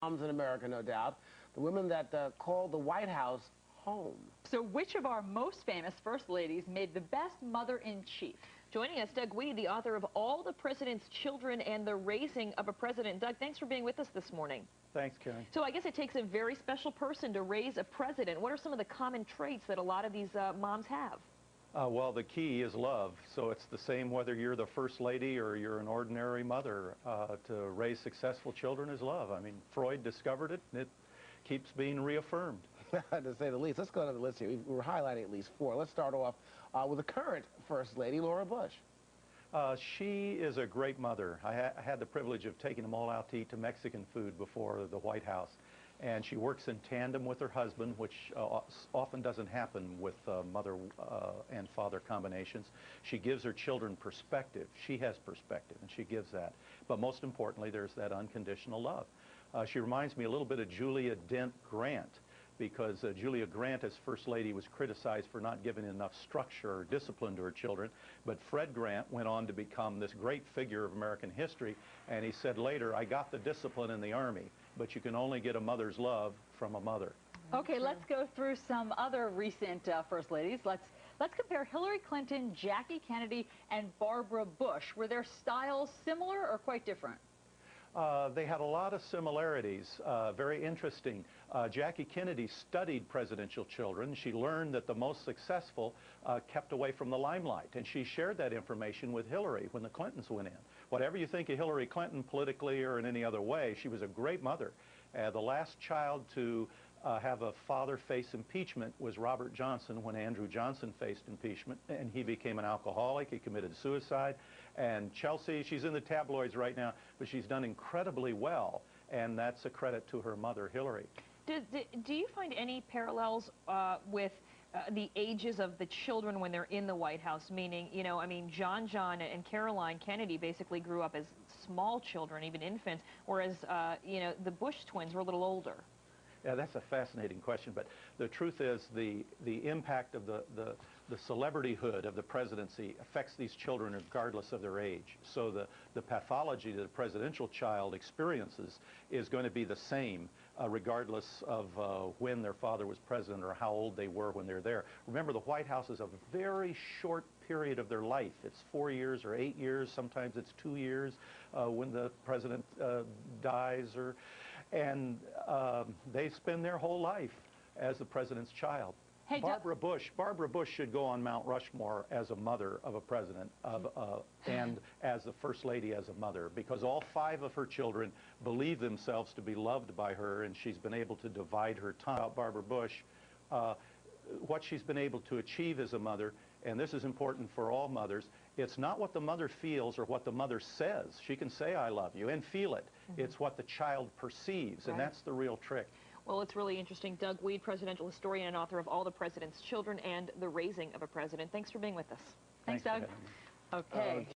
moms in America, no doubt. The women that called the White House home. So which of our most famous first ladies made the best mother-in-chief? Joining us, Doug Wead, the author of All the President's Children and the Raising of a President. Doug, thanks for being with us this morning. Thanks, Karen. So I guess it takes a very special person to raise a president. What are some of the common traits that a lot of these moms have? Well, the key is love. So it's the same whether you're the first lady or you're an ordinary mother. To raise successful children is love. I mean, Freud discovered it, and it keeps being reaffirmed. To say the least. Let's go to the list here. We're highlighting at least four. Let's start off with the current First Lady, Laura Bush. She is a great mother. I had the privilege of taking them all out to eat Mexican food before the White House. And she works in tandem with her husband, which often doesn't happen with mother and father combinations. She gives her children perspective. She has perspective, and she gives that. But most importantly, there's that unconditional love. She reminds me a little bit of Julia Dent Grant, because Julia Grant, as First Lady, was criticized for not giving enough structure or discipline to her children. But Fred Grant went on to become this great figure of American history, and he said later, I got the discipline in the Army, but you can only get a mother's love from a mother. Okay, let's go through some other recent First Ladies. Let's compare Hillary Clinton, Jackie Kennedy, and Barbara Bush. Were their styles similar or quite different? They had a lot of similarities, very interesting. Jackie Kennedy studied presidential children. She learned that the most successful kept away from the limelight, and she shared that information with Hillary when the Clintons went in. Whatever you think of Hillary Clinton politically or in any other way, she was a great mother. The last child to have a father face impeachment was Robert Johnson when Andrew Johnson faced impeachment, and he became an alcoholic. He committed suicide. And Chelsea, she's in the tabloids right now, but she's done incredibly well, and that's a credit to her mother, Hillary. Do you find any parallels with the ages of the children when they're in the White House? Meaning, you know, I mean, John and Caroline Kennedy basically grew up as small children, even infants, whereas, you know, the Bush twins were a little older. Yeah, that's a fascinating question, but the truth is the impact of the celebrityhood of the presidency affects these children regardless of their age. So the pathology that a presidential child experiences is going to be the same regardless of when their father was president or how old they were when they're there. Remember, the White House is a very short period of their life. It's 4 years or 8 years, sometimes it's 2 years when the president dies, and they spend their whole life as the president's child. Hey, Barbara Bush should go on Mount Rushmore as a mother of a president and as the First Lady as a mother, because all 5 of her children believe themselves to be loved by her, and she's been able to divide her time. About Barbara Bush, what she's been able to achieve as a mother, and this is important for all mothers, it's not what the mother feels or what the mother says. She can say, I love you, and feel it. It's what the child perceives, and that's the real trick. Well, it's really interesting. Doug Wead, presidential historian and author of All the President's Children and the Raising of a President. Thanks for being with us. Thanks, Doug. Okay.